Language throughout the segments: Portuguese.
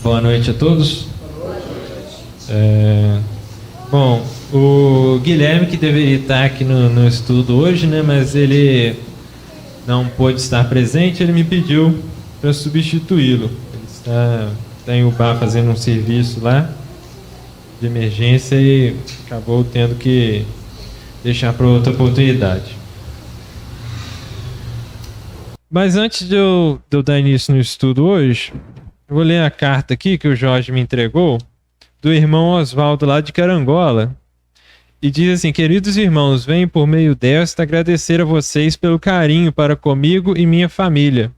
Boa noite a todos. Bom, o Guilherme, que deveria estar aqui no estudo hoje, né, mas ele não pôde estar presente, ele me pediu para substituí-lo. Ele está em Ubá fazendo um serviço lá de emergência e acabou tendo que deixar para outra oportunidade. Mas antes de eu dar início no estudo hoje, eu vou ler a carta aqui que o Jorge me entregou, do irmão Oswaldo lá de Carangola. E diz assim: queridos irmãos, venho por meio desta agradecer a vocês pelo carinho para comigo e minha família.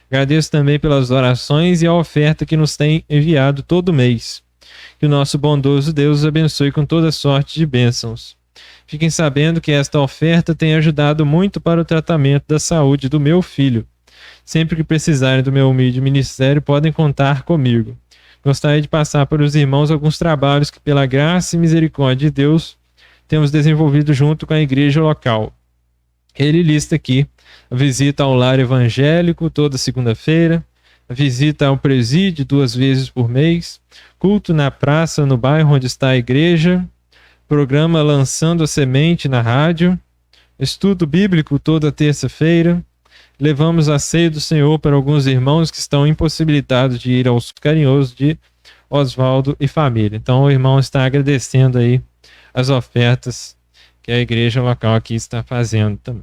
Agradeço também pelas orações e a oferta que nos tem enviado todo mês. Que o nosso bondoso Deus os abençoe com toda sorte de bênçãos. Fiquem sabendo que esta oferta tem ajudado muito para o tratamento da saúde do meu filho. Sempre que precisarem do meu humilde ministério, podem contar comigo. Gostaria de passar para os irmãos alguns trabalhos que, pela graça e misericórdia de Deus, temos desenvolvido junto com a igreja local. Ele lista aqui a visita ao lar evangélico toda segunda-feira, a visita ao presídio 2 vezes por mês, culto na praça no bairro onde está a igreja, programa Lançando a Semente na rádio, estudo bíblico toda terça-feira. Levamos a ceia do Senhor para alguns irmãos que estão impossibilitados de ir aos carinhosos de Oswaldo e família. Então o irmão está agradecendo aí as ofertas que a igreja local aqui está fazendo também.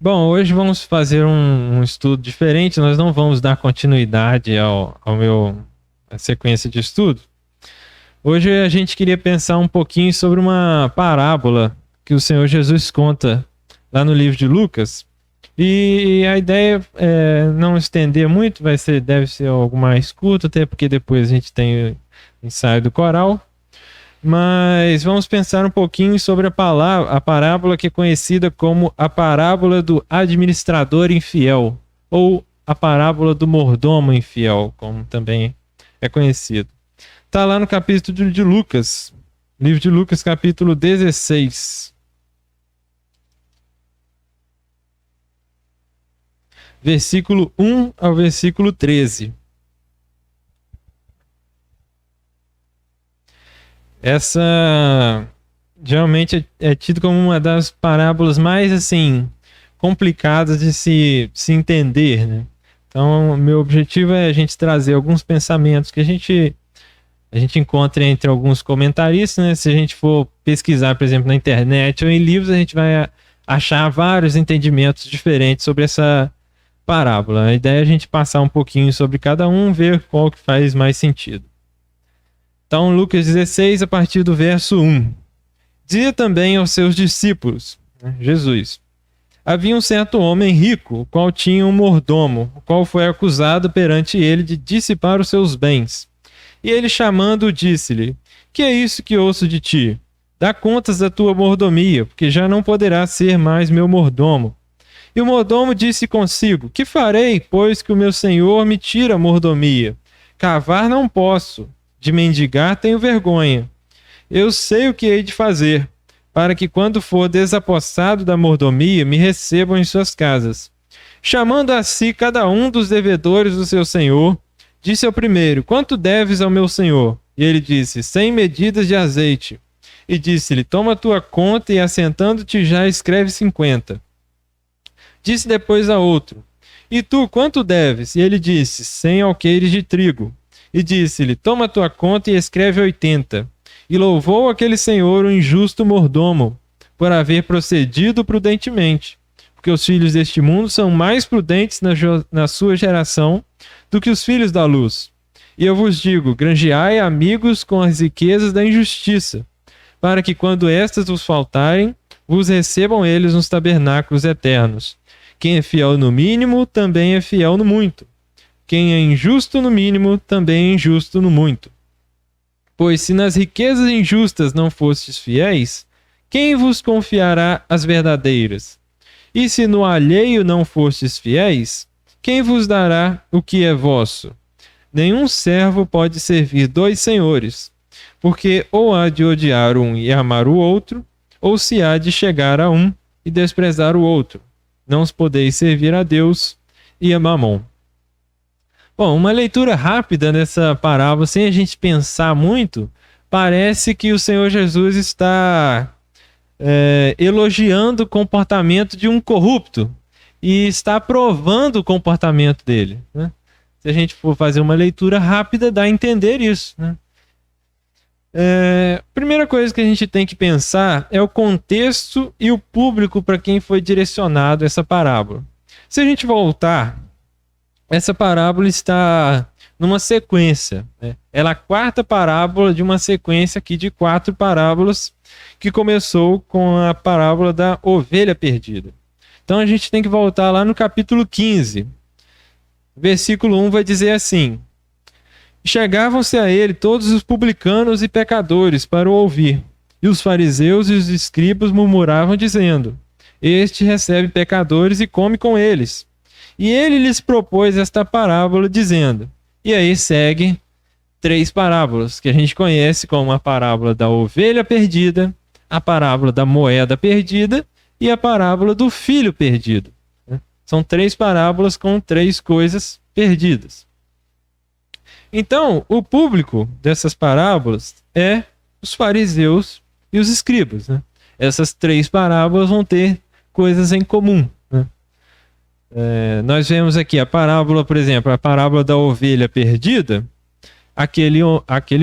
Bom, hoje vamos fazer um estudo diferente. Nós não vamos dar continuidade à sequência de estudo. Hoje a gente queria pensar um pouquinho sobre uma parábola que o Senhor Jesus conta lá no livro de Lucas, e a ideia é não estender muito, deve ser algo mais curto, até porque depois a gente tem o ensaio do coral, mas vamos pensar um pouquinho sobre a parábola que é conhecida como a parábola do administrador infiel, ou a parábola do mordomo infiel, como também é conhecido. Está lá no capítulo de Lucas, livro de Lucas, capítulo 16. Versículo 1 ao versículo 13. Essa geralmente é tida como uma das parábolas mais assim complicadas de se entender, né? Então, meu objetivo é a gente trazer alguns pensamentos que a gente encontra entre alguns comentaristas, né? Se a gente for pesquisar, por exemplo, na internet ou em livros, a gente vai achar vários entendimentos diferentes sobre essa parábola. A ideia é a gente passar um pouquinho sobre cada um, ver qual que faz mais sentido. Então, Lucas 16, a partir do verso 1. Dizia também aos seus discípulos, Jesus: havia um certo homem rico, o qual tinha um mordomo, o qual foi acusado perante ele de dissipar os seus bens. E ele, chamando-o, disse-lhe: que é isso que ouço de ti? Dá contas da tua mordomia, porque já não poderás ser mais meu mordomo. E o mordomo disse consigo: que farei, pois que o meu senhor me tira a mordomia? Cavar não posso, de mendigar tenho vergonha. Eu sei o que hei de fazer, para que quando for desapossado da mordomia, me recebam em suas casas. Chamando a si cada um dos devedores do seu senhor, disse ao primeiro: quanto deves ao meu senhor? E ele disse: 100 medidas de azeite. E disse-lhe: toma a tua conta e, assentando-te já, escreve 50. Disse depois a outro: e tu, quanto deves? E ele disse: 100 alqueires de trigo. E disse-lhe: toma a tua conta e escreve 80. E louvou aquele senhor o injusto mordomo, por haver procedido prudentemente, porque os filhos deste mundo são mais prudentes na sua geração do que os filhos da luz. E eu vos digo: granjeai amigos com as riquezas da injustiça, para que quando estas vos faltarem, vos recebam eles nos tabernáculos eternos. Quem é fiel no mínimo, também é fiel no muito. Quem é injusto no mínimo, também é injusto no muito. Pois se nas riquezas injustas não fostes fiéis, quem vos confiará as verdadeiras? E se no alheio não fostes fiéis, quem vos dará o que é vosso? Nenhum servo pode servir 2 senhores, porque ou há de odiar um e amar o outro, ou se há de chegar a um e desprezar o outro. Não os podeis servir a Deus e a Mamon. Bom, uma leitura rápida dessa parábola, sem a gente pensar muito, parece que o Senhor Jesus está elogiando o comportamento de um corrupto e está aprovando o comportamento dele, né? Se a gente for fazer uma leitura rápida, dá a entender isso, né? Primeira coisa que a gente tem que pensar é o contexto e o público para quem foi direcionado essa parábola. Se a gente voltar, essa parábola está numa sequência, né? Ela é a quarta parábola de uma sequência aqui de 4 parábolas que começou com a parábola da ovelha perdida. Então a gente tem que voltar lá no capítulo 15. Versículo 1 vai dizer assim: chegavam-se a ele todos os publicanos e pecadores para o ouvir, e os fariseus e os escribas murmuravam dizendo: este recebe pecadores e come com eles. E ele lhes propôs esta parábola dizendo, e aí segue 3 parábolas que a gente conhece como a parábola da ovelha perdida, a parábola da moeda perdida e a parábola do filho perdido. São 3 parábolas com 3 coisas perdidas. Então, o público dessas parábolas é os fariseus e os escribas, né? Essas 3 parábolas vão ter coisas em comum, né? Nós vemos aqui a parábola, por exemplo, a parábola da ovelha perdida. Aquele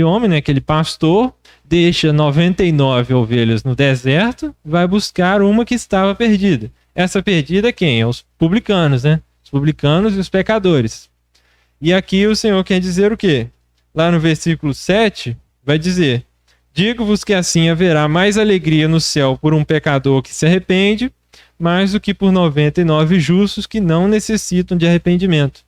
homem, né, aquele pastor, deixa 99 ovelhas no deserto, vai buscar uma que estava perdida. Essa perdida é quem? É os publicanos, né? Os publicanos e os pecadores. E aqui o Senhor quer dizer o quê? Lá no versículo 7, vai dizer: digo-vos que assim haverá mais alegria no céu por um pecador que se arrepende, mais do que por 99 justos que não necessitam de arrependimento.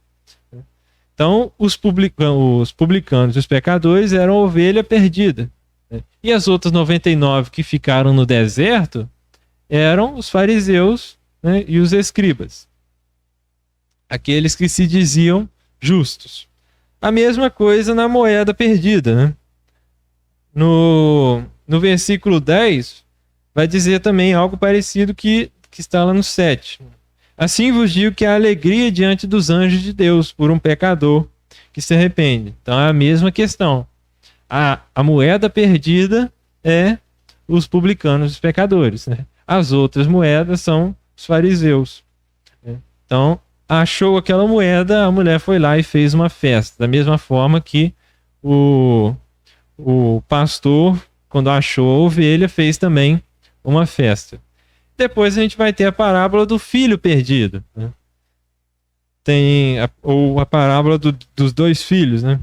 Então, os publicanos e os pecadores eram ovelha perdida, né? E as outras 99 que ficaram no deserto eram os fariseus, né, e os escribas, aqueles que se diziam justos. A mesma coisa na moeda perdida, né? No versículo 10, vai dizer também algo parecido que está lá no 7. Assim vos digo que há alegria diante dos anjos de Deus por um pecador que se arrepende. Então é a mesma questão. A moeda perdida é os publicanos e os pecadores, né? As outras moedas são os fariseus, né? Então, achou aquela moeda, a mulher foi lá e fez uma festa. Da mesma forma que o pastor, quando achou a ovelha, fez também uma festa. Depois a gente vai ter a parábola do filho perdido, né? Tem a parábola dos 2 filhos, né?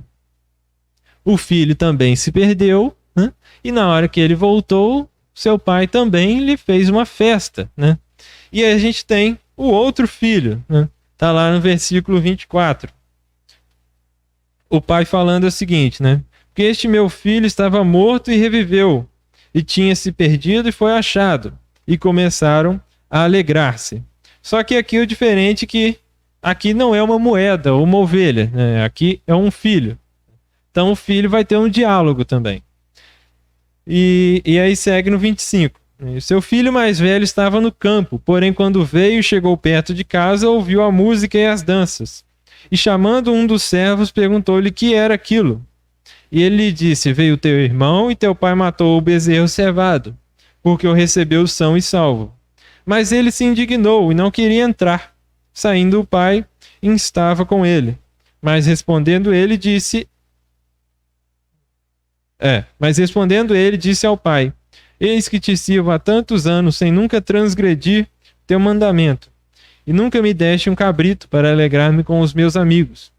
O filho também se perdeu, né? E na hora que ele voltou, seu pai também lhe fez uma festa, né? E aí a gente tem o outro filho, né? Tá lá no versículo 24. O pai falando o seguinte, né? Porque este meu filho estava morto e reviveu, e tinha se perdido e foi achado. E começaram a alegrar-se. Só que aqui o diferente é que aqui não é uma moeda ou uma ovelha, né? Aqui é um filho. Então o filho vai ter um diálogo também. E aí segue no 25. Seu filho mais velho estava no campo, porém quando veio e chegou perto de casa, ouviu a música e as danças. E chamando um dos servos, perguntou-lhe que era aquilo. E ele lhe disse: veio teu irmão e teu pai matou o bezerro cevado, porque o recebeu são e salvo. Mas ele se indignou e não queria entrar. Saindo o pai, instava com ele. Mas respondendo ele, disse ao pai: eis que te sirvo há tantos anos sem nunca transgredir teu mandamento, e nunca me deste um cabrito para alegrar-me com os meus amigos.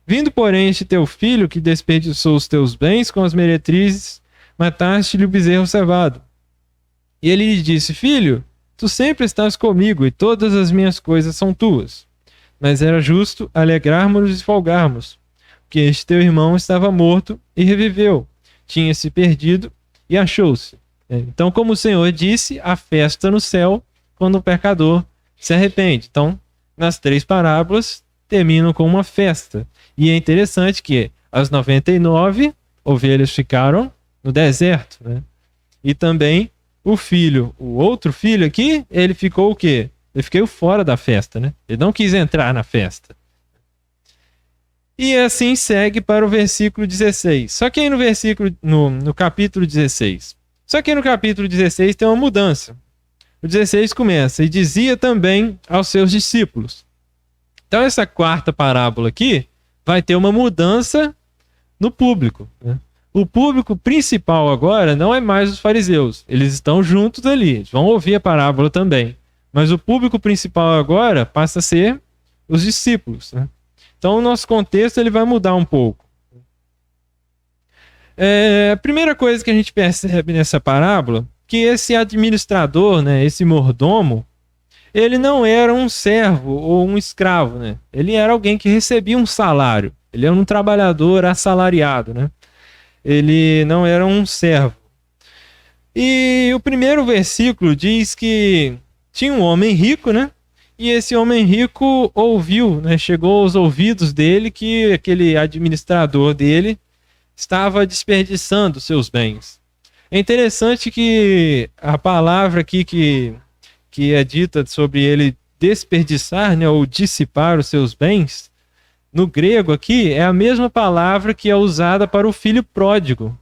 Vindo, porém, este teu filho, que desperdiçou os teus bens com as meretrizes, mataste-lhe o bezerro cevado. E ele lhe disse: filho, tu sempre estás comigo, e todas as minhas coisas são tuas. Mas era justo alegrarmos-nos e folgarmos, porque este teu irmão estava morto e reviveu, tinha se perdido e achou-se. Então, como o Senhor disse, a festa no céu quando o pecador se arrepende. Então, nas 3 parábolas, terminam com uma festa. E é interessante que as 99 ovelhas ficaram no deserto, né? E também o outro filho aqui, ele ficou o quê? Ele ficou fora da festa, né? Ele não quis entrar na festa. E assim segue para o versículo 16. Só que aí no capítulo 16. Só que no capítulo 16 tem uma mudança. O 16 começa: e dizia também aos seus discípulos. Então essa quarta parábola aqui vai ter uma mudança no público, né? O público principal agora não é mais os fariseus. Eles estão juntos ali, eles vão ouvir a parábola também. Mas o público principal agora passa a ser os discípulos, né? Então o nosso contexto ele vai mudar um pouco. A primeira coisa que a gente percebe nessa parábola, que esse administrador, né, esse mordomo, ele não era um servo ou um escravo, né? Ele era alguém que recebia um salário. Ele era um trabalhador assalariado, né? Ele não era um servo. E o primeiro versículo diz que tinha um homem rico, né? E esse homem rico ouviu, né? Chegou aos ouvidos dele que aquele administrador dele estava desperdiçando seus bens. É interessante que a palavra aqui que é dita sobre ele desperdiçar, né, ou dissipar os seus bens, no grego aqui é a mesma palavra que é usada para o filho pródigo,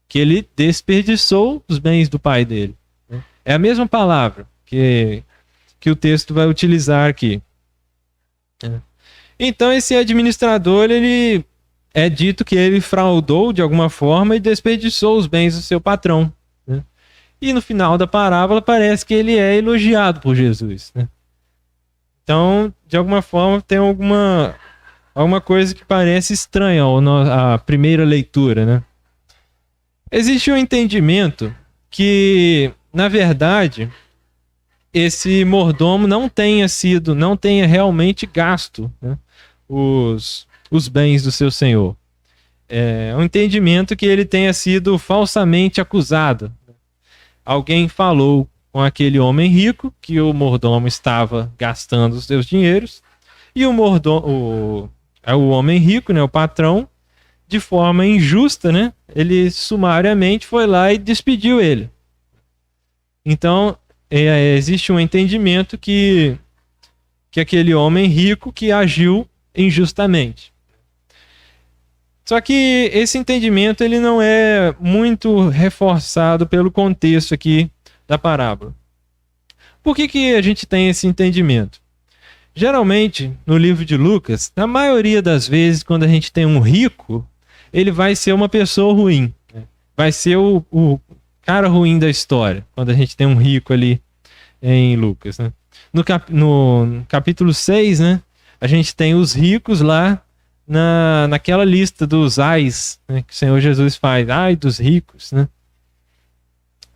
que ele desperdiçou os bens do pai dele. É a mesma palavra que o texto vai utilizar aqui. Então esse administrador, ele é dito que ele fraudou de alguma forma e desperdiçou os bens do seu patrão, né? E no final da parábola parece que ele é elogiado por Jesus, né? Então, de alguma forma, tem alguma coisa que parece estranha à primeira leitura, né? Existe um entendimento que, na verdade, esse mordomo não tenha realmente gasto, né, os bens do seu senhor. É um entendimento que ele tenha sido falsamente acusado. Alguém falou com aquele homem rico que o mordomo estava gastando os seus dinheiros, e o homem rico, né, o patrão, de forma injusta, né, ele sumariamente foi lá e despediu ele. Então, existe um entendimento que aquele homem rico que agiu injustamente. Só que esse entendimento ele não é muito reforçado pelo contexto aqui da parábola. Por que a gente tem esse entendimento? Geralmente, no livro de Lucas, na maioria das vezes, quando a gente tem um rico, ele vai ser uma pessoa ruim, né? Vai ser o cara ruim da história, quando a gente tem um rico ali em Lucas, né? No capítulo 6, né, a gente tem os ricos lá naquela lista dos ais, né, que o Senhor Jesus faz, ai dos ricos, né?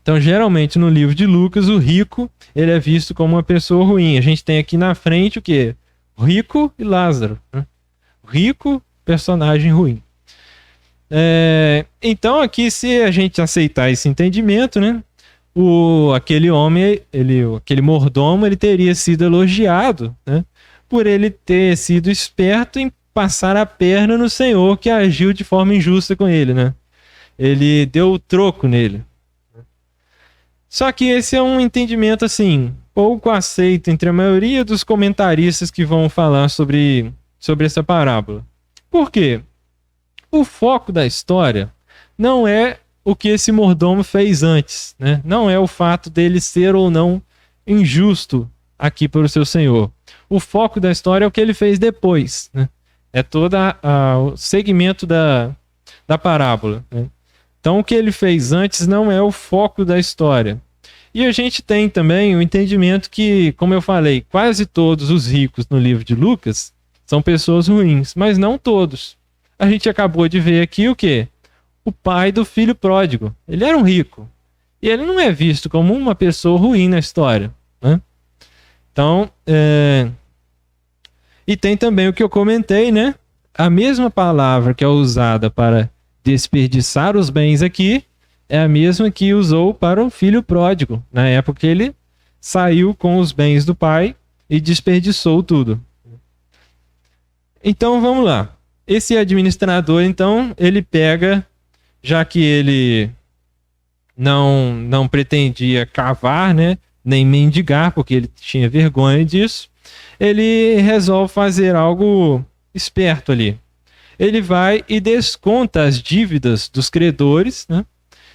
Então, geralmente, no livro de Lucas, o rico ele é visto como uma pessoa ruim. A gente tem aqui na frente o quê? Rico e Lázaro, né? Rico, personagem ruim. Então, aqui, se a gente aceitar esse entendimento, né, aquele homem, aquele mordomo, ele teria sido elogiado, né, por ele ter sido esperto em passar a perna no Senhor que agiu de forma injusta com ele, né? Ele deu o troco nele. Só que esse é um entendimento assim pouco aceito entre a maioria dos comentaristas que vão falar sobre essa parábola. Por quê? O foco da história não é o que esse mordomo fez antes, né? Não é o fato dele ser ou não injusto aqui para o seu senhor. O foco da história é o que ele fez depois, né? É todo o segmento da parábola, né? Então, o que ele fez antes não é o foco da história. E a gente tem também o entendimento que, como eu falei, quase todos os ricos no livro de Lucas são pessoas ruins, mas não todos. A gente acabou de ver aqui o quê? O pai do filho pródigo. Ele era um rico. E ele não é visto como uma pessoa ruim na história, né? Então, e tem também o que eu comentei, né? A mesma palavra que é usada para desperdiçar os bens aqui é a mesma que usou para o filho pródigo, na época que ele saiu com os bens do pai e desperdiçou tudo. Então, vamos lá. Esse administrador, então, ele pega, já que ele não pretendia cavar, né, nem mendigar, porque ele tinha vergonha disso, ele resolve fazer algo esperto ali. ele vai e desconta as dívidas dos credores, né?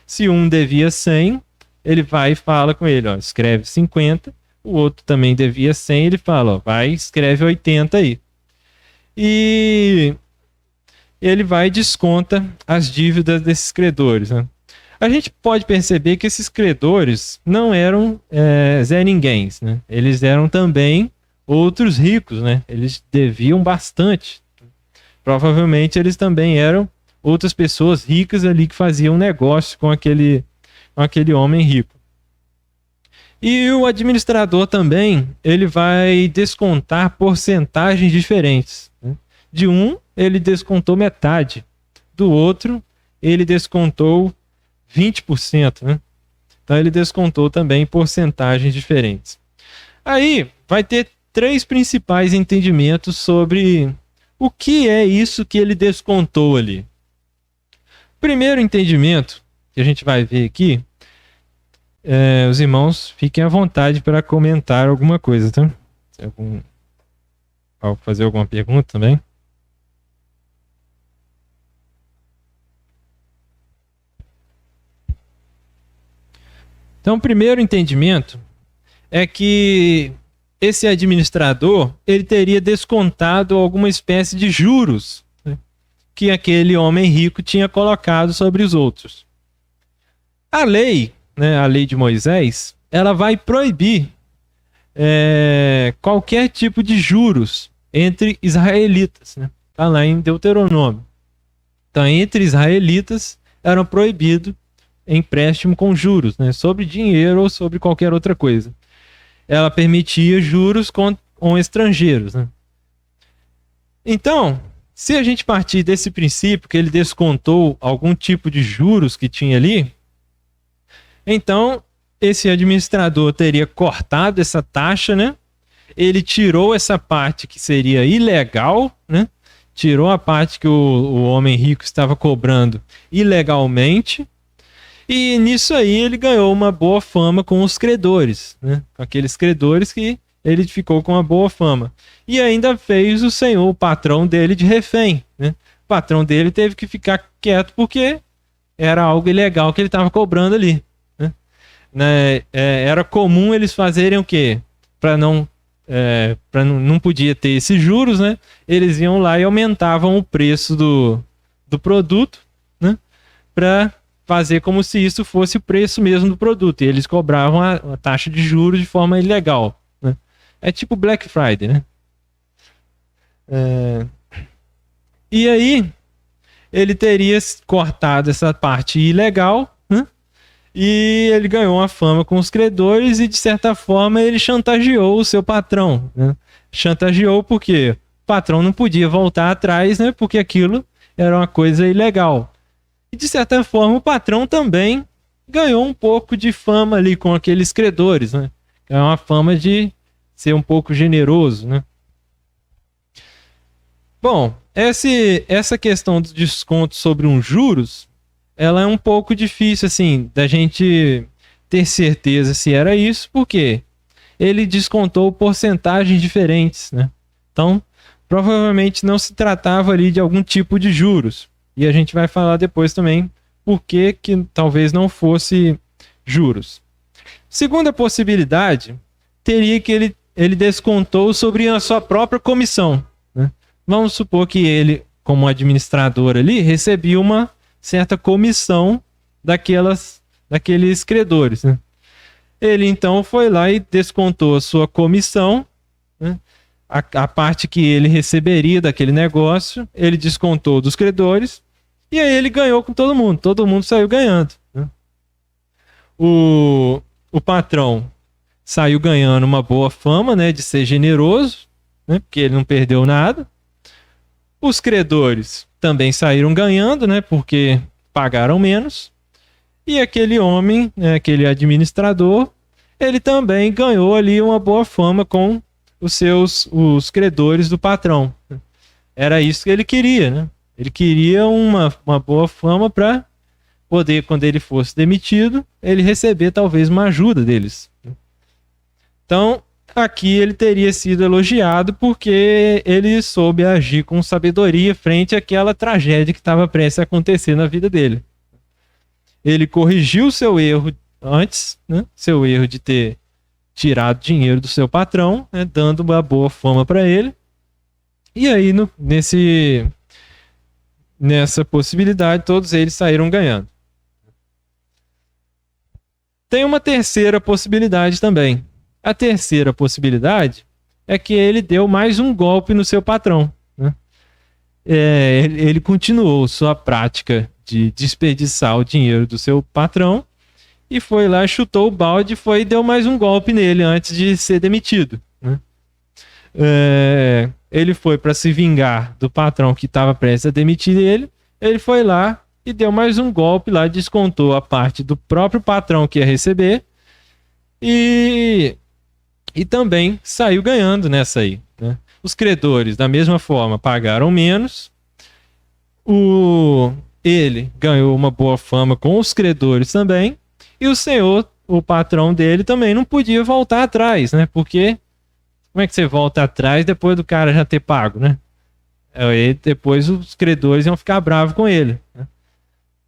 Se um devia 100, ele vai e fala com ele, ó, escreve 50, o outro também devia 100, ele fala, ó, vai, escreve 80 aí. E ele vai e desconta as dívidas desses credores, né? A gente pode perceber que esses credores não eram Zé Ninguéms, né? Eles eram também outros ricos, né? Eles deviam bastante. Provavelmente eles também eram outras pessoas ricas ali que faziam negócio com aquele homem rico. E o administrador também, ele vai descontar porcentagens diferentes, né? De um, ele descontou metade. Do outro, ele descontou 20%, né? Então ele descontou também porcentagens diferentes. Aí vai ter 3 principais entendimentos sobre o que é isso que ele descontou ali. Primeiro entendimento que a gente vai ver aqui, os irmãos fiquem à vontade para comentar alguma coisa, tá? Fazer alguma pergunta também. Então, o primeiro entendimento é que esse administrador ele teria descontado alguma espécie de juros, né, que aquele homem rico tinha colocado sobre os outros. A lei, né, a lei de Moisés, ela vai proibir qualquer tipo de juros entre israelitas, né? Está lá em Deuteronômio. Então, entre israelitas eram proibidos empréstimo com juros, né, sobre dinheiro ou sobre qualquer outra coisa. Ela permitia juros com estrangeiros, né? Então, se a gente partir desse princípio que ele descontou algum tipo de juros que tinha ali, então esse administrador teria cortado essa taxa, né? Ele tirou essa parte que seria ilegal, né? Tirou a parte que o homem rico estava cobrando ilegalmente. E nisso aí ele ganhou uma boa fama com os credores, né? Com aqueles credores que ele ficou com uma boa fama. E ainda fez o senhor, o patrão dele, de refém, né? O patrão dele teve que ficar quieto porque era algo ilegal que ele estava cobrando ali, né? Era comum eles fazerem o quê? Para não podia ter esses juros, né? Eles iam lá e aumentavam o preço do produto, né? Para fazer como se isso fosse o preço mesmo do produto. E eles cobravam a taxa de juros de forma ilegal, né? É tipo Black Friday, né? E aí, ele teria cortado essa parte ilegal, né? E ele ganhou uma fama com os credores e, de certa forma, ele chantageou o seu patrão, né? Chantageou porque o patrão não podia voltar atrás, né? Porque aquilo era uma coisa ilegal. E, de certa forma, o patrão também ganhou um pouco de fama ali com aqueles credores, né? É uma fama de ser um pouco generoso, né? Bom, essa questão do desconto sobre uns juros, ela é um pouco difícil, assim, da gente ter certeza se era isso, porque ele descontou porcentagens diferentes, né? Então, provavelmente não se tratava ali de algum tipo de juros. E a gente vai falar depois também por que talvez não fosse juros. Segunda possibilidade, teria que ele descontou sobre a sua própria comissão, né? Vamos supor que ele, como administrador ali, recebia uma certa comissão daqueles credores, né? Ele então foi lá e descontou a sua comissão, né? A parte que ele receberia daquele negócio, ele descontou dos credores, e aí ele ganhou com todo mundo saiu ganhando, né? O patrão saiu ganhando uma boa fama, né, de ser generoso, né, porque ele não perdeu nada. Os credores também saíram ganhando, né, porque pagaram menos. E aquele homem, né, aquele administrador, ele também ganhou ali uma boa fama com os credores do patrão. Era isso que ele queria, né? Ele queria uma boa fama para poder, quando ele fosse demitido, ele receber talvez uma ajuda deles. Então, aqui ele teria sido elogiado porque ele soube agir com sabedoria frente àquela tragédia que estava prestes a acontecer na vida dele. Ele corrigiu seu erro antes, né? Seu erro de ter tirado dinheiro do seu patrão, né? Dando uma boa fama para ele. E aí, nessa possibilidade, todos eles saíram ganhando. Tem uma terceira possibilidade também. A terceira possibilidade é que ele deu mais um golpe no seu patrão, né? Ele continuou sua prática de desperdiçar o dinheiro do seu patrão e foi lá, chutou o balde e deu mais um golpe nele antes de ser demitido, né? Ele foi para se vingar do patrão que estava prestes a demitir ele. Ele foi lá e deu mais um golpe lá, descontou a parte do próprio patrão que ia receber e também saiu ganhando nessa aí, né? Os credores, da mesma forma, pagaram menos. Ele ganhou uma boa fama com os credores também. E o senhor, o patrão dele, também não podia voltar atrás, né? Porque como é que você volta atrás depois do cara já ter pago, né? Aí depois os credores iam ficar bravos com ele, né?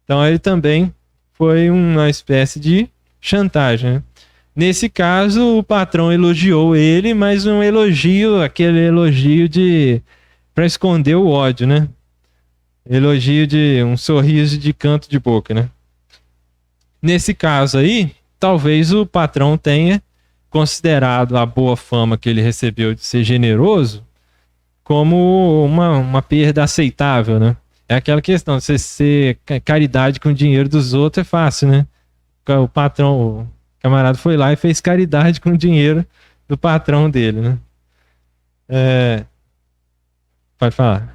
Então ele também foi uma espécie de chantagem, né? Nesse caso, o patrão elogiou ele, mas um elogio, aquele elogio para esconder o ódio, né? Elogio de um sorriso de canto de boca, né? Nesse caso aí, talvez o patrão tenha considerado a boa fama que ele recebeu de ser generoso como uma perda aceitável, né? É aquela questão, você ser caridade com o dinheiro dos outros é fácil, né? O patrão, o camarada foi lá e fez caridade com o dinheiro do patrão dele, né? Pode falar.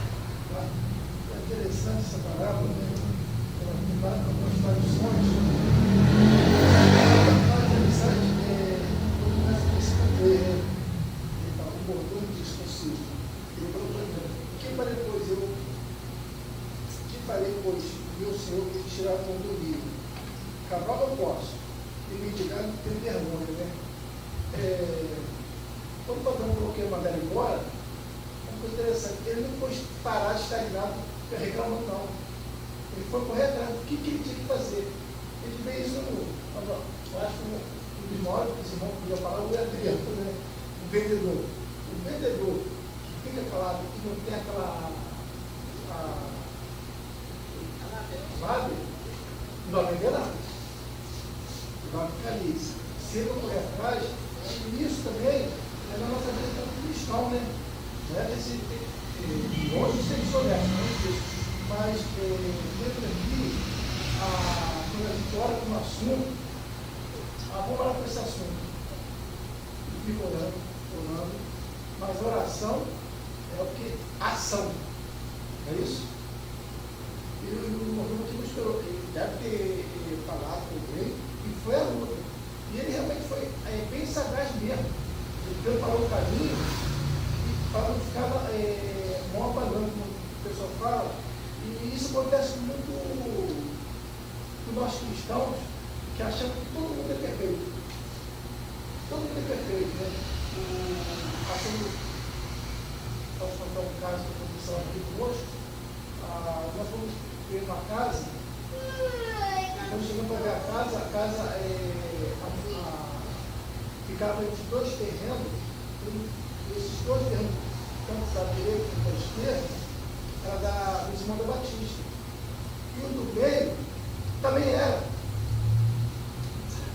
Quando o patrão coloquei o Mandela embora, uma coisa interessante, ele não foi parar estagnado reclamando, não. Ele foi correr atrás do que ele tinha que fazer. Ele fez isso eu acho que no Binório, que esse irmão podia falar, o Adriano, né? O vendedor. O vendedor que fica calado, que não tem aquela sabe? Não vai vender nada. Ele vai ficar ali. Se ele não correr atrás, isso também é na nossa vida como cristão, né? Não é desse longe de ser desonesto, mas dentro aqui, quando a gente ora com um assunto, vamos orar com esse assunto. E fica orando, mas a oração é o que? Ação. É isso? E o irmão que nos esperou, ele deve ter falado com ele, e foi a luta. E ele realmente foi bem sagaz mesmo. Ele preparou o caminho para não ficar mal apagando, como o pessoal fala. E isso acontece muito com nós cristãos, que achamos que todo mundo é perfeito. Todo mundo é perfeito, né? Posso contar um caso que aconteceu aqui conosco. Nós fomos ver uma casa. Quando chegamos para ver a casa ficava entre dois terrenos, e esses dois terrenos, tanto da direita quanto da esquerda, era do Simão da Batista. E o do meio também era.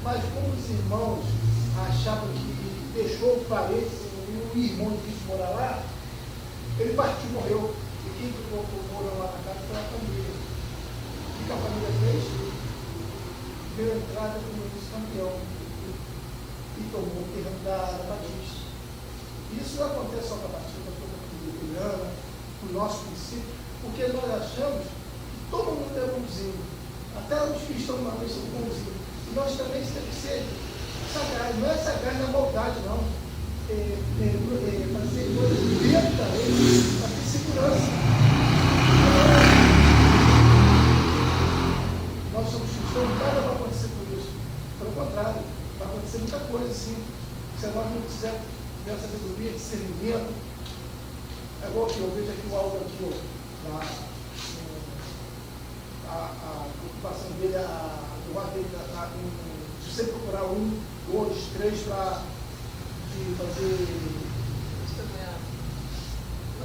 Mas como os irmãos achavam que deixou o parente e o irmão quis morar lá, ele partiu e morreu. E quem morou lá na casa foi a família. O que a família fez? Deu entrada como vice-campeão e tomou o terreno da Batista. Isso não acontece só com a Batista, com a Juliana, com o nosso princípio, porque nós achamos que todo mundo é bonzinho, até os cristãos na vez são bonzinhos. E nós também temos que ser sagaz, não é sagaz na maldade, não. Fazer coisas dentro da lei, para ter segurança. Nós somos cristãos, nada vai acontecer por isso. Pelo contrário, vai acontecer muita coisa, sim. Se nós não quisermos discernimento. É igual que eu vejo aqui o Aldo aqui, ó, a preocupação dele, o lado dele, se você procurar 1, 2, 3 para fazer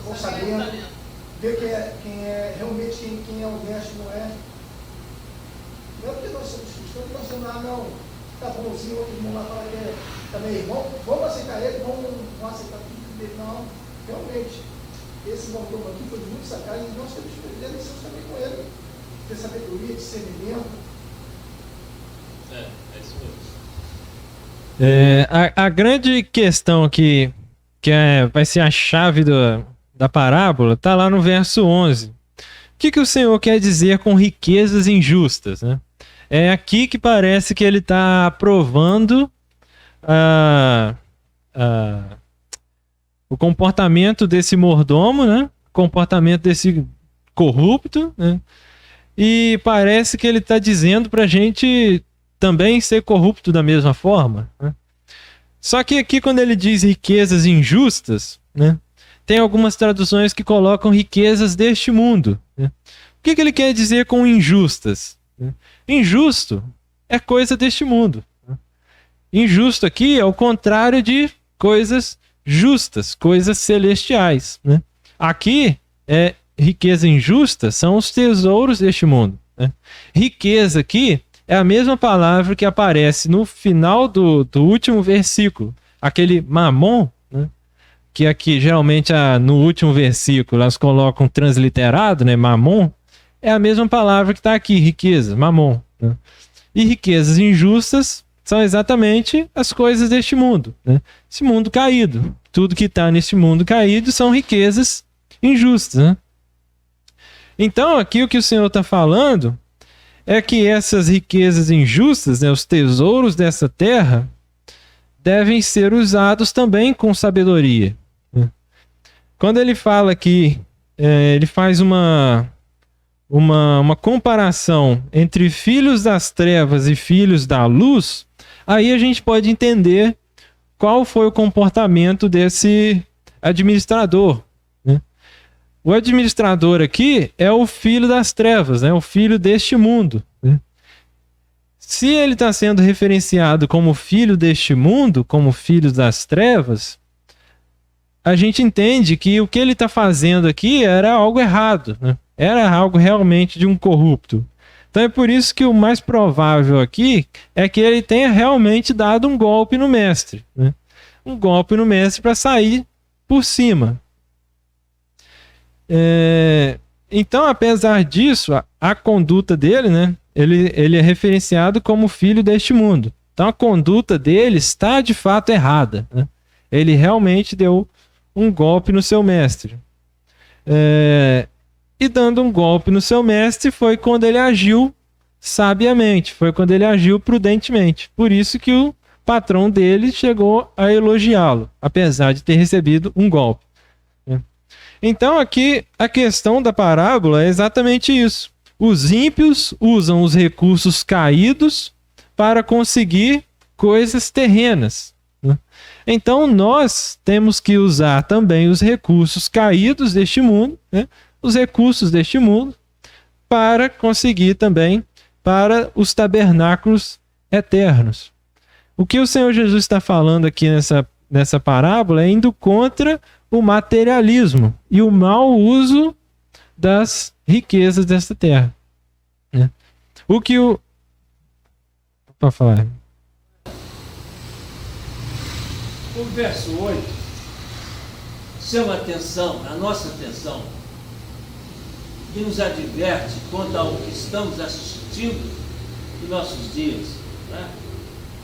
orçamento, ver quem é realmente quem é honesto, não é. Não é porque nós somos cristãos, nós somos lá, não, tá bonzinho, outros vão lá falar que é também irmão, vamos aceitar ele, vamos aceitar tudo dele, não. Realmente, esse mordomo aqui foi muito sacado e nós temos que aprender lições também com ele. Ter sabedoria, discernimento. É isso mesmo. A grande questão aqui, vai ser a chave da parábola, está lá no verso 11. O que o Senhor quer dizer com riquezas injustas, né? É aqui que parece que ele está aprovando o comportamento desse mordomo, né? O comportamento desse corrupto, né? E parece que ele está dizendo para a gente também ser corrupto da mesma forma, né? Só que aqui, quando ele diz riquezas injustas, né, tem algumas traduções que colocam riquezas deste mundo, né? O que ele quer dizer com injustas? Injusto é coisa deste mundo. Injusto aqui é o contrário de coisas justas, coisas celestiais, né? Aqui, riqueza injusta são os tesouros deste mundo, né? Riqueza aqui é a mesma palavra que aparece no final do último versículo, aquele mamon, né? Que aqui geralmente no último versículo elas colocam transliterado, né? Mamon, é a mesma palavra que está aqui, riqueza, mamon, né? E riquezas injustas são exatamente as coisas deste mundo, né? Esse mundo caído, tudo que está neste mundo caído são riquezas injustas, né? Então aqui o que o Senhor está falando é que essas riquezas injustas, né, os tesouros dessa terra, devem ser usados também com sabedoria, né? Quando ele fala aqui, ele faz uma comparação entre filhos das trevas e filhos da luz, aí a gente pode entender qual foi o comportamento desse administrador, né? O administrador aqui é o filho das trevas, né? O filho deste mundo, né? Se ele está sendo referenciado como filho deste mundo, como filho das trevas, a gente entende que o que ele está fazendo aqui era algo errado, né? Era algo realmente de um corrupto. Então é por isso que o mais provável aqui é que ele tenha realmente dado um golpe no mestre, né? Um golpe no mestre para sair por cima. Então, apesar disso, a conduta dele, né? Ele é referenciado como filho deste mundo. Então a conduta dele está de fato errada, né? Ele realmente deu um golpe no seu mestre. E dando um golpe no seu mestre foi quando ele agiu sabiamente, foi quando ele agiu prudentemente. Por isso que o patrão dele chegou a elogiá-lo, apesar de ter recebido um golpe. Então aqui a questão da parábola é exatamente isso. Os ímpios usam os recursos caídos para conseguir coisas terrenas, né? Então nós temos que usar também os recursos caídos deste mundo, né? Os recursos deste mundo para conseguir também para os tabernáculos eternos. O que o Senhor Jesus está falando aqui nessa parábola é indo contra o materialismo e o mau uso das riquezas desta terra, né? O que o... Para falar. O verso 8 chama a atenção, a nossa atenção, e nos adverte quanto ao que estamos assistindo em nossos dias, né?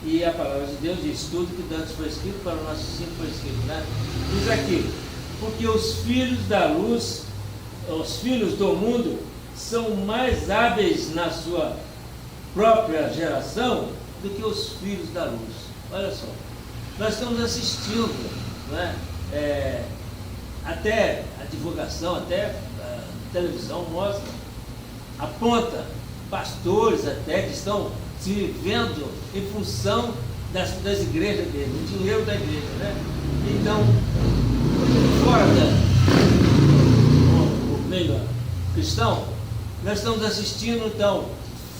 E a palavra de Deus diz: tudo que antes foi escrito para o nosso ensino foi escrito, né? Diz aqui: porque os filhos da luz, os filhos do mundo, são mais hábeis na sua própria geração do que os filhos da luz. Olha só, nós estamos assistindo, né? Até a divulgação, até a televisão mostra, aponta pastores até que estão se vendo em função das igrejas dele, o dinheiro da igreja, né? Então, fora do meio cristão, nós estamos assistindo, então,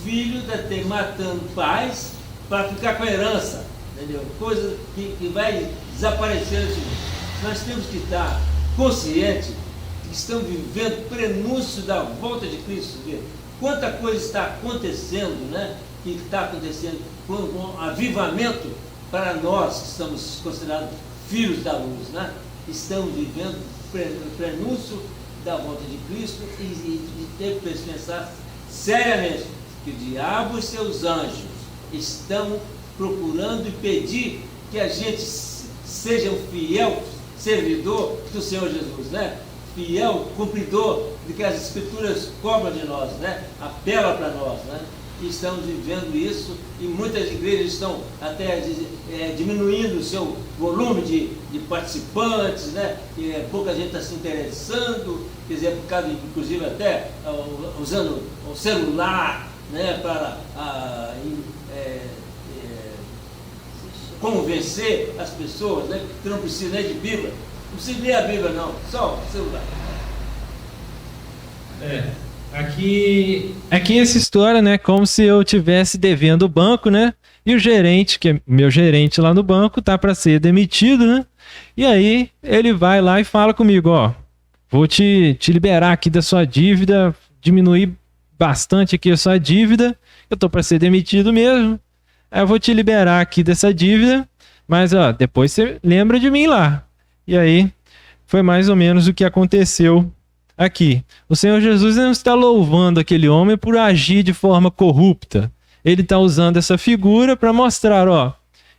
filhos matando pais para ficar com a herança, entendeu? Coisa que vai desaparecer. Nós temos que estar conscientes que estamos vivendo o prenúncio da volta de Cristo. Quanta coisa está acontecendo, né? Que está acontecendo com um avivamento para nós que estamos considerados filhos da luz, né? Estamos vivendo o prenúncio da volta de Cristo e ter que pensar seriamente que o diabo e seus anjos estão procurando impedir que a gente seja um fiel servidor do Senhor Jesus, né? Fiel cumpridor do que as Escrituras cobram de nós, né? Apela para nós, né? E estamos vivendo isso, e muitas igrejas estão até diminuindo o seu volume de participantes, né? E pouca gente está se interessando, quer dizer, por causa, inclusive até usando o celular, né? Para convencer as pessoas, né? Que não precisa nem de Bíblia, não precisa ler a Bíblia não, só o celular. Aqui essa história, né? Como se eu tivesse devendo o banco, né? E o gerente, que é meu gerente lá no banco, tá para ser demitido, né? E aí ele vai lá e fala comigo, ó, vou te liberar aqui da sua dívida, diminuir bastante aqui a sua dívida, eu tô para ser demitido mesmo. Aí eu vou te liberar aqui dessa dívida, mas ó, depois você lembra de mim lá. E aí foi mais ou menos o que aconteceu aqui. O Senhor Jesus não está louvando aquele homem por agir de forma corrupta. Ele está usando essa figura para mostrar, ó,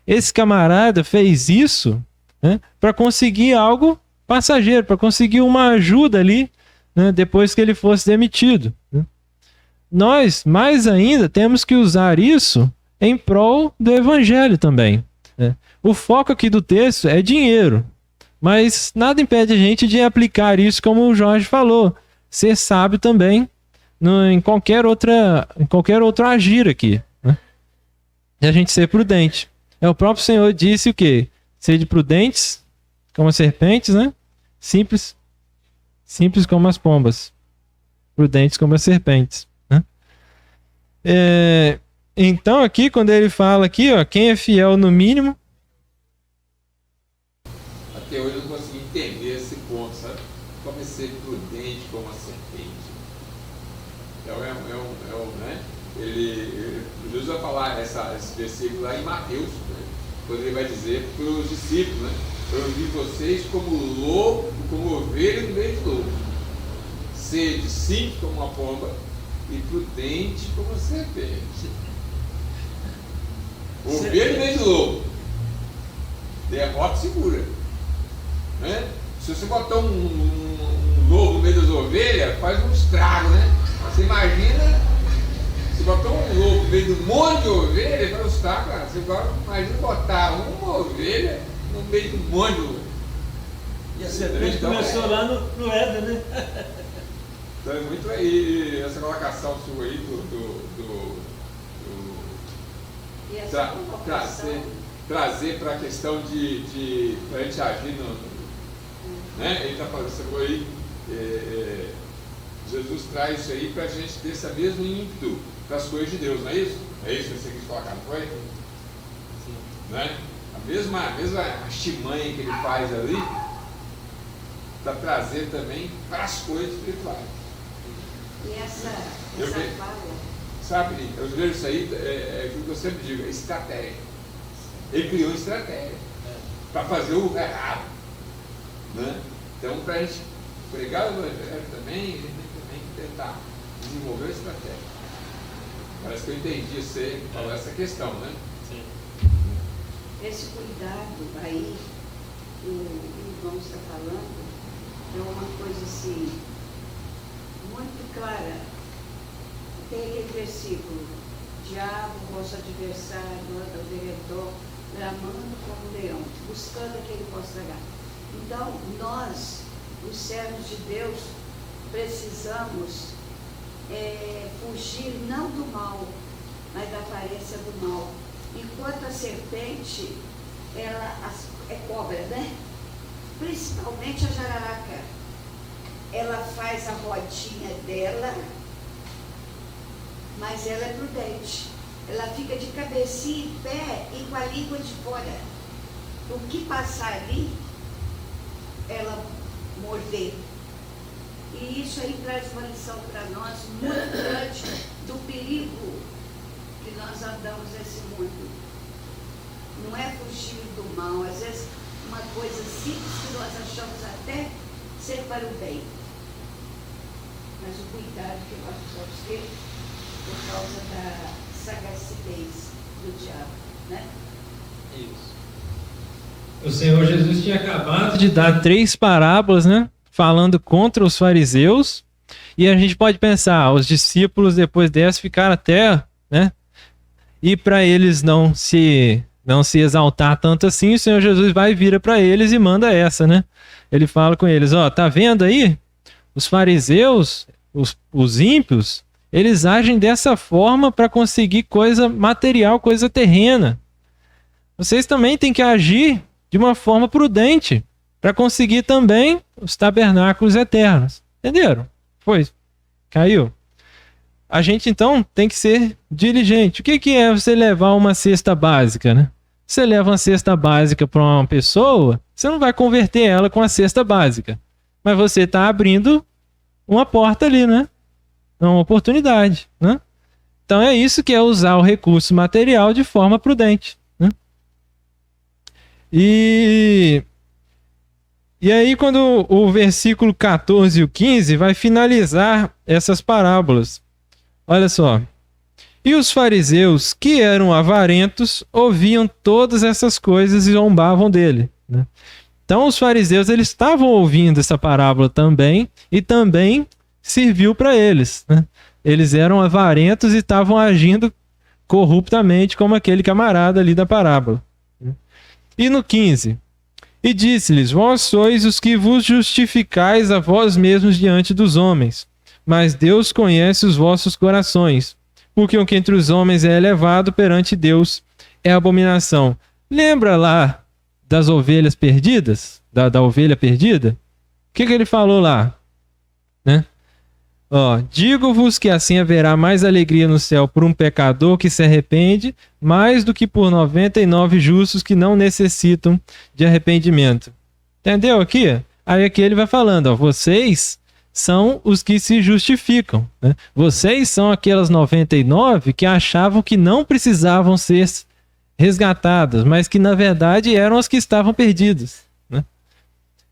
esse camarada fez isso, né, para conseguir algo passageiro, para conseguir uma ajuda ali, né, depois que ele fosse demitido, né. Nós, mais ainda, temos que usar isso em prol do evangelho também, né. O foco aqui do texto é dinheiro, mas nada impede a gente de aplicar isso, como o Jorge falou, ser sábio também em qualquer outro agir aqui, né? E a gente ser prudente. O próprio Senhor disse o quê? Sede prudentes como as serpentes, né? Simples como as pombas. Prudentes como as serpentes, né? Então aqui, quando ele fala aqui, ó, quem é fiel no mínimo. Até hoje eu não consegui entender esse ponto, sabe? Como é ser prudente como a serpente. Né? Jesus vai falar esse versículo lá em Mateus, né? Quando ele vai dizer para os discípulos, né? Eu vi vocês como lobo, como ovelha no meio de lobo. Sede simples como uma pomba e prudente como a serpente. Ovelha no meio de lobo. Derrota segura. Né? Se você botar um lobo no meio das ovelhas, faz um estrago, né? Você imagina, se botar um lobo no meio de um monte de ovelhas, faz um estrago, cara. Você imagina botar uma ovelha no meio de um monte de ovelhas. E a serpente começou lá no Éden, né? Então é muito aí, essa colocação sua aí E essa colocação... trazer para a questão de para a gente agir né? Ele está falando, você falou aí, Jesus traz isso aí para a gente ter esse mesmo ímpeto para as coisas de Deus, não é isso? É isso que você quis colocar, não foi? Sim. Né? A mesma artimanha que ele faz ali, para trazer também para as coisas espirituais. E essa fala... Sabe, eu vejo isso aí, é aquilo que eu sempre digo, é estratégia. Ele criou uma estratégia para fazer o errado, né? Então, para a gente pregar o evangelho também, a gente tem que tentar desenvolver a estratégia. Parece que eu entendi você falar essa questão, né? Sim. Esse cuidado aí que o irmão está falando é uma coisa assim muito clara. Tem aquele versículo: diabo, vosso adversário, anda ao derredor, bramando como um leão, buscando a quem ele possa tragar. Então, nós, os servos de Deus, precisamos fugir não do mal, mas da aparência do mal. Enquanto a serpente, ela é cobra, né? principalmente a jararaca. Ela faz a rodinha dela, mas ela é prudente. Ela fica de cabecinha em pé e com a língua de fora. O que passar ali, ela morder. E isso aí traz uma lição para nós muito grande do perigo que nós andamos nesse mundo. Não é fugir do mal, às vezes uma coisa simples que nós achamos até ser para o bem. Mas o cuidado que nós precisamos ter por causa da sagacidez do diabo, né? Isso. O Senhor Jesus tinha acabado de dar 3 parábolas, né? Falando contra os fariseus. E a gente pode pensar, os discípulos depois dessa ficaram até, né? E para eles não se exaltar tanto assim, o Senhor Jesus vai e vira para eles e manda essa, né? Ele fala com eles, ó, tá vendo aí? Os fariseus, os ímpios, eles agem dessa forma para conseguir coisa material, coisa terrena. Vocês também têm que agir de uma forma prudente para conseguir também os tabernáculos eternos. Entenderam? Foi. Caiu. A gente, então, tem que ser diligente. O que é você levar uma cesta básica, né? Você leva uma cesta básica para uma pessoa, você não vai converter ela com a cesta básica. Mas você está abrindo uma porta ali, né? É uma oportunidade, né? Então é isso que é usar o recurso material de forma prudente, né? E aí quando o versículo 14 e o 15 vai finalizar essas parábolas. Olha só. E os fariseus, que eram avarentos, ouviam todas essas coisas e zombavam dele, né? Então os fariseus, eles estavam ouvindo essa parábola também e também serviu para eles, né? Eles eram avarentos e estavam agindo corruptamente como aquele camarada ali da parábola. E no 15, e disse-lhes, vós sois os que vos justificais a vós mesmos diante dos homens, mas Deus conhece os vossos corações, porque o que entre os homens é elevado perante Deus é abominação. Lembra lá das ovelhas perdidas? Da ovelha perdida? O que ele falou lá? Né? Ó, digo-vos que assim haverá mais alegria no céu por um pecador que se arrepende, mais do que por 99 justos que não necessitam de arrependimento. Entendeu aqui? Aí aqui ele vai falando, ó, vocês são os que se justificam, né? Vocês são aquelas 99 que achavam que não precisavam ser resgatadas, mas que na verdade eram as que estavam perdidas, né?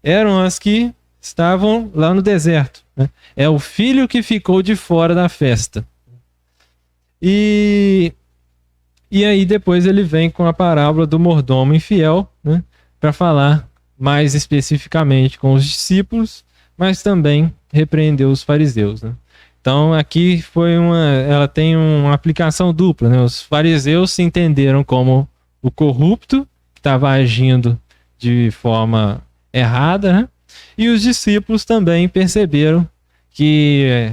Eram as que estavam lá no deserto, né? É o filho que ficou de fora da festa. E aí depois ele vem com a parábola do mordomo infiel, né? Para falar mais especificamente com os discípulos, mas também repreendeu os fariseus, né? Então aqui ela tem uma aplicação dupla, né? Os fariseus se entenderam como o corrupto que estava agindo de forma errada, né? E os discípulos também perceberam que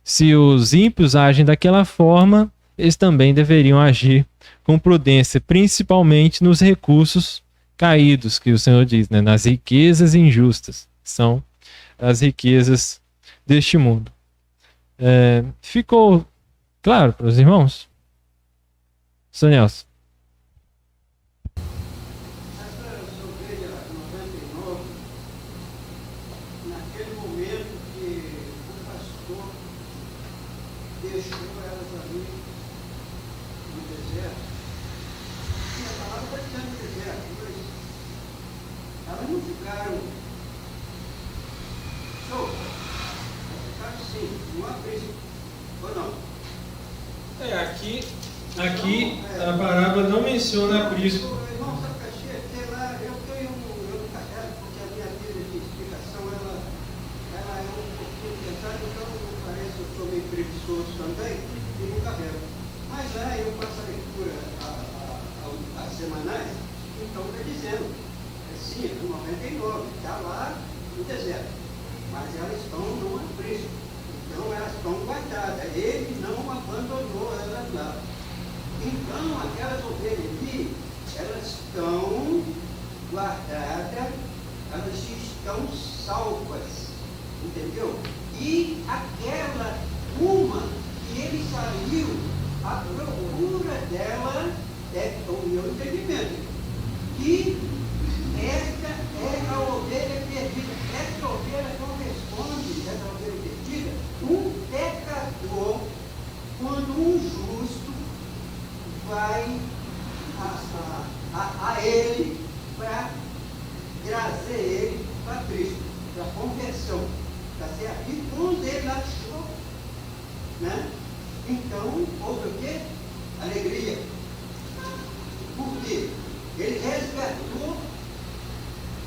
se os ímpios agem daquela forma, eles também deveriam agir com prudência, principalmente nos recursos caídos, que o Senhor diz, né? Nas riquezas injustas, que são as riquezas deste mundo. Ficou claro para os irmãos? Sr. Nelson. Essas ovelhas 99, naquele momento que o pastor deixou elas ali no deserto, e a palavra está dizendo deserto, mas elas não ficaram soltas, ficaram sim, não abriu, ou não? Aqui a parábola não menciona aprisco. Irmão Sacaxi, lá eu tenho um caderno, porque a minha vida de explicação ela é um pouquinho pesada, então parece que eu sou meio preguiçoso também, e no caderno. Mas lá eu faço a leitura as semanais, então está dizendo, sim, 99, está lá no deserto, mas elas estão no aprisco, então elas estão guardadas, ele não abandonou elas lá. Então, aquelas ovelhas ali, elas estão guardadas elas estão salvas, entendeu? E aquela uma que ele saiu, a procura dela é o meu entendimento, que esta é a ovelha perdida. Essa ovelha corresponde, essa ovelha perdida, um pecador, quando um justo vai a ele para trazer ele para Cristo, para a conversão, tá certo? E quando ele achou, né? Então, houve o quê? Alegria. Por quê? Ele resgatou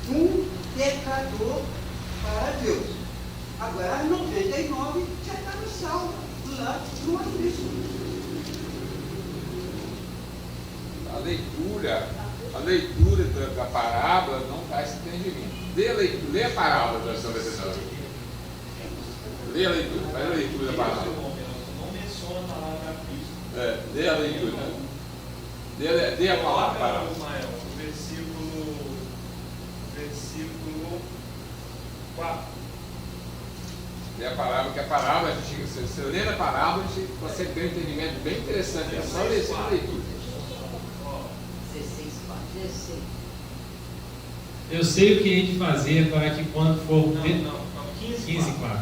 um pecador para Deus. Agora, as 99 já estavam salvas lá no Cristo. A leitura da parábola não dá esse entendimento. Lê a parábola da versão 19. Lê a leitura, faz a leitura da parábola. Não menciona a palavra Cristo. Lê a leitura. Lê a palavra. O versículo 4. Lê a parábola, que a parábola, se você lê a parábola, a gente consegue ter um entendimento bem interessante. É só ler a leitura. 16. Eu sei o que hei de fazer para que quando for... 15:4.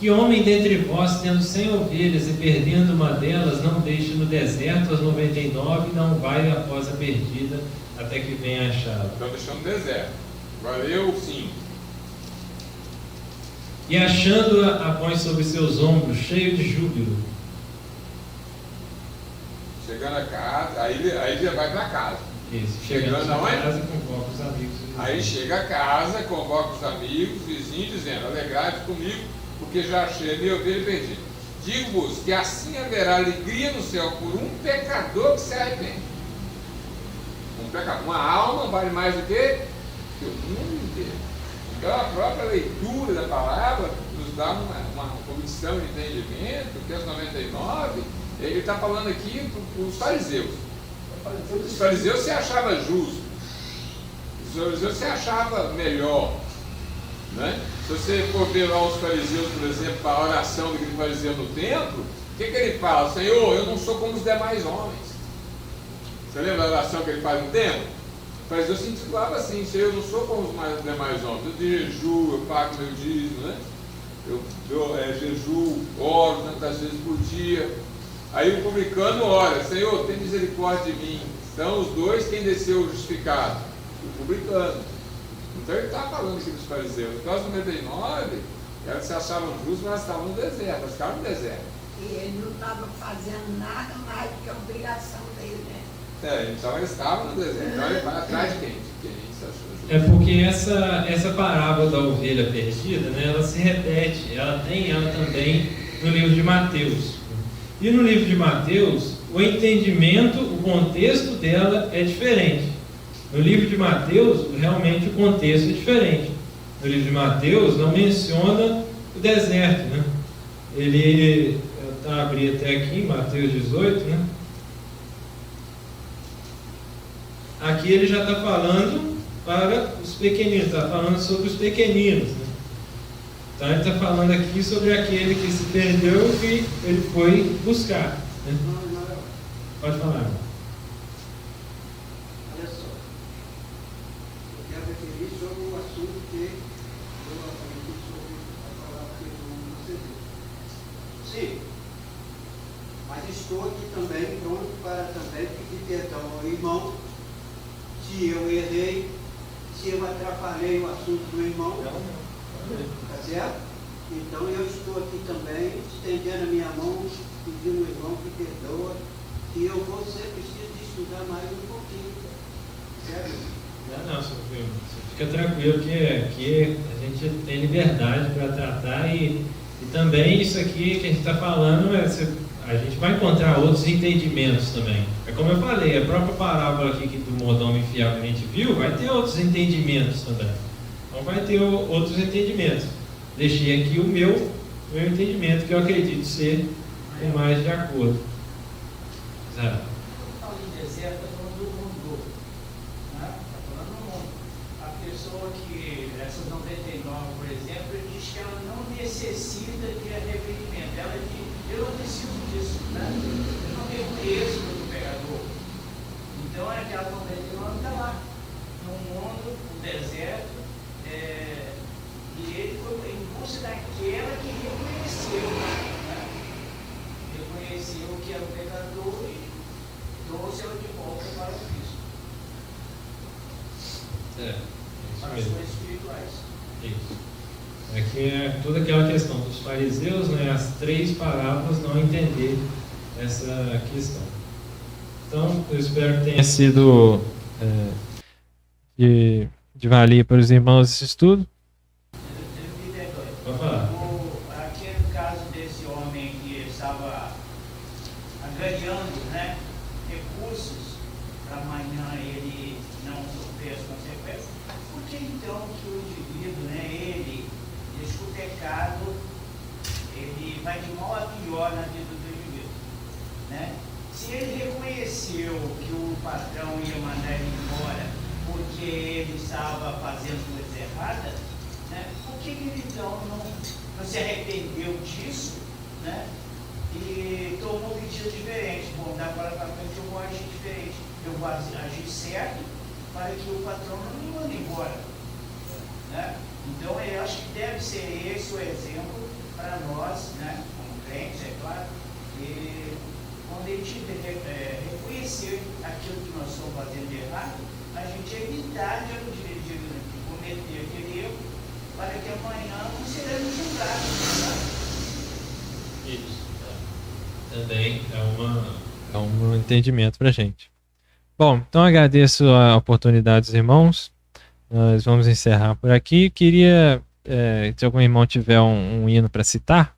Que homem dentre vós, tendo 100 ovelhas e perdendo uma delas, não deixe no deserto as 99 e não vai após a perdida até que venha achá-la. Estão deixando no deserto. Agora leu o 5. E achando-a, a põe sobre seus ombros, cheio de júbilo. Chegando a casa, aí já vai para casa. Isso, Chegando chegando a aonde? casa, convoca os amigos. Aí chega a casa, convoca os amigos, vizinhos, dizendo: alegrai-vos comigo, porque já achei a minha ovelha perdida. Digo-vos que assim haverá alegria no céu por um pecador que se arrepende. Um pecador, uma alma vale mais do que o mundo inteiro. Então a própria leitura da palavra nos dá uma condição de entendimento que as 99, ele está falando aqui para os fariseus. Os fariseus se achavam justos, os fariseus se achavam melhor, né? Se você for ver lá os fariseus, por exemplo, a oração daquele fariseu no templo, o que ele fala? Senhor, eu não sou como os demais homens. Você lembra da oração que ele faz no templo? O fariseu se intitulava assim: Senhor, eu não sou como os demais homens. Eu de jejum, eu pago meu dízimo, né? Eu jejuo, oro tantas vezes por dia. Aí o publicano ora: Senhor, tem misericórdia de mim. Então os dois, quem desceu justificado? O publicano. Então ele está falando aqui dos fariseus. Então as 99, elas se achavam justas, mas estavam no deserto, elas ficaram no deserto. E ele não estava fazendo nada mais do que a obrigação dele, né? Então eles estavam no deserto. Então ele vai atrás de quem? De quem se achou justo. É porque essa parábola da ovelha perdida, né, ela se repete, ela tem ela também no livro de Mateus. E no livro de Mateus, o entendimento, o contexto dela é diferente. No livro de Mateus, realmente o contexto é diferente. No livro de Mateus não menciona o deserto, né? Ele está abrindo até aqui em Mateus 18, né? Aqui ele já está falando para os pequeninos, está falando sobre os pequeninos, né? Então ele está falando aqui sobre aquele que se perdeu e que ele foi buscar, né? Pode falar. Olha só, eu quero referir sobre um assunto que eu aprendi sobre a palavra que você disse. Sim, mas estou aqui também pronto para também pedir perdão ao irmão se eu errei, se eu atrapalhei o assunto do irmão. Tá certo? Então eu estou aqui também estendendo a minha mão, pedindo ao irmão que perdoa, e eu vou ser preciso de estudar mais um pouquinho. Certo? Não, você fica tranquilo que aqui a gente tem liberdade para tratar e também isso aqui que a gente está falando, a gente vai encontrar outros entendimentos também. É como eu falei, a própria parábola aqui do mordomo infiel que a gente viu, vai ter outros entendimentos também. Então vai ter outros entendimentos. Deixei aqui o meu entendimento, que eu acredito ser o mais de acordo. Zé. Quando fala em deserto, está falando do mundo novo. Está falando nova, por exemplo, ele diz que ela não necessita de arrependimento. Ela diz, eu não preciso disso, né? Eu não reconheço como pecador. Então é aquela mulher que não está lá, no mundo, no deserto, e ele foi em busca daquela que reconheceu, né? Reconheceu que era o pecador e trouxe ela de volta para o Cristo. Para as coisas espirituais. Isso. É que é toda aquela questão dos fariseus, né, as 3 parábolas não entender essa questão. Então, eu espero que tenha sido de valia para os irmãos esse estudo. Pode falar. Aquele caso desse homem que estava angariando, né, recursos para amanhã ele não sofrer as consequências. Por que então que o indivíduo, né, ele diz que o pecado ele vai de mal a pior na vida do indivíduo, né? Se ele reconheceu que o patrão ia mandar ele embora porque ele estava fazendo coisa errada, né, por que ele então não se arrependeu disso, né, e tomou um pedido diferente? Bom, da agora para frente eu vou agir diferente, eu vou agir certo para que o patrão não me mande embora, né? Então eu acho que deve ser esse o exemplo para nós, né, como crentes, é claro, e quando a gente reconhecer aquilo que nós estamos fazendo de errado, a gente evitar de cometer aquele erro para que amanhã não seremos julgados. Tá? Isso. Também é um entendimento para a gente. Bom, então agradeço a oportunidade dos irmãos. Nós vamos encerrar por aqui. Queria, se algum irmão tiver um hino para citar.